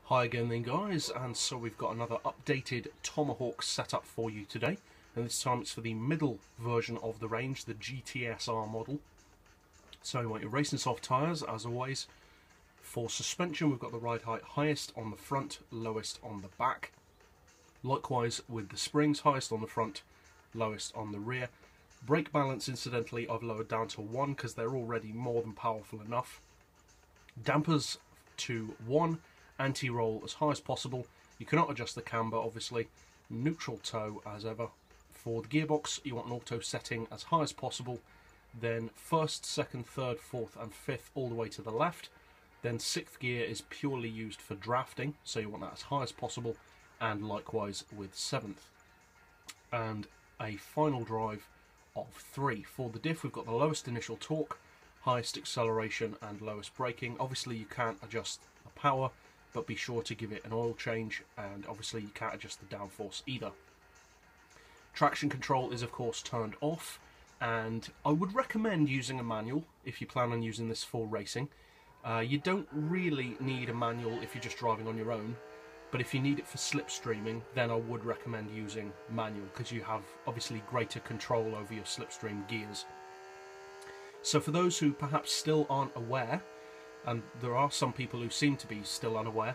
Hi again then guys, and so we've got another updated Tomahawk setup for you today, and this time it's for the middle version of the range, the GTS-R model. So you want your racing soft tyres as always. For suspension we've got the ride height highest on the front, lowest on the back. Likewise with the springs, highest on the front, lowest on the rear. Brake balance incidentally I've lowered down to 1 because they're already more than powerful enough. Dampers to 1. Anti-roll as high as possible. You cannot adjust the camber obviously. Neutral toe as ever. For the gearbox you want an auto setting as high as possible, then first, second, third, fourth and fifth all the way to the left. Then sixth gear is purely used for drafting, so you want that as high as possible, and likewise with seventh. And a final drive of 3. For the diff we've got the lowest initial torque, highest acceleration and lowest braking. Obviously you can't adjust the power, but be sure to give it an oil change, and obviously you can't adjust the downforce either. Traction control is of course turned off, and I would recommend using a manual if you plan on using this for racing. You don't really need a manual if you're just driving on your own, but if you need it for slipstreaming then I would recommend using manual because you have obviously greater control over your slipstream gears. So for those who perhaps still aren't aware, and there are some people who seem to be still unaware,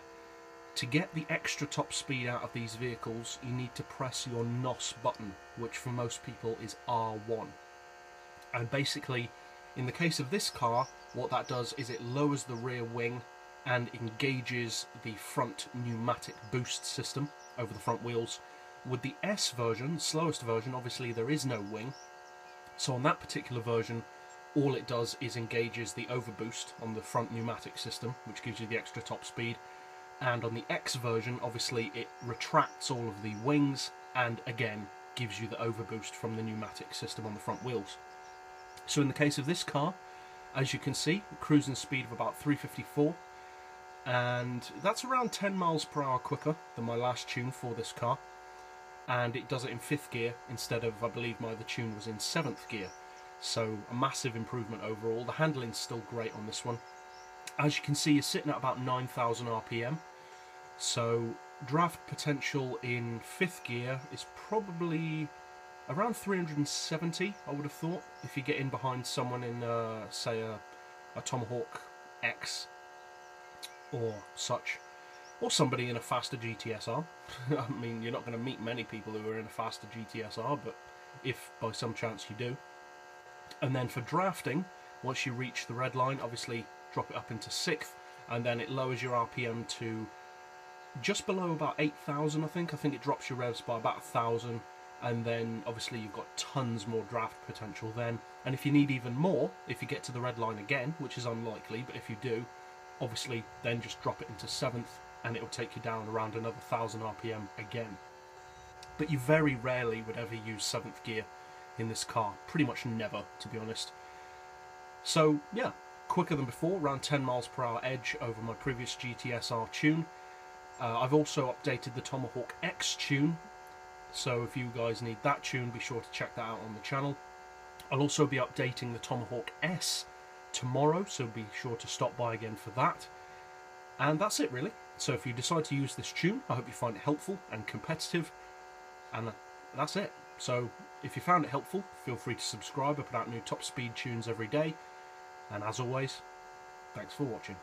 to get the extra top speed out of these vehicles you need to press your NOS button, which for most people is R1. And basically in the case of this car what that does is it lowers the rear wing and engages the front pneumatic boost system over the front wheels. With the S version, the slowest version, obviously there is no wing, so on that particular version all it does is engages the overboost on the front pneumatic system, which gives you the extra top speed. And on the X version, obviously it retracts all of the wings and again gives you the overboost from the pneumatic system on the front wheels. So in the case of this car, as you can see, cruising speed of about 354, and that's around 10 miles per hour quicker than my last tune for this car. And it does it in 5th gear instead of, I believe my other tune was in 7th gear. So a massive improvement overall. The handling's still great on this one. As you can see, you're sitting at about 9,000 RPM. So draft potential in 5th gear is probably around 370, I would have thought, if you get in behind someone in, say, a Tomahawk X or such, or somebody in a faster GTS-R. I mean, you're not going to meet many people who are in a faster GTS-R, but if by some chance you do. And then for drafting, once you reach the red line, obviously drop it up into 6th, and then it lowers your RPM to just below about 8,000, I think. I think it drops your revs by about 1,000, and then obviously you've got tons more draft potential then. And if you need even more, if you get to the red line again, which is unlikely, but if you do, obviously then just drop it into 7th, and it'll take you down around another 1,000 RPM again. But you very rarely would ever use 7th gear in this car, pretty much never, to be honest. So yeah, quicker than before, around 10 miles per hour edge over my previous GTS-R tune. I've also updated the Tomahawk X tune, so if you guys need that tune, be sure to check that out on the channel. I'll also be updating the Tomahawk S tomorrow, so be sure to stop by again for that. And that's it really. So if you decide to use this tune, I hope you find it helpful and competitive, and that's it. So if you found it helpful, feel free to subscribe. I put out new top speed tunes every day, and as always, thanks for watching.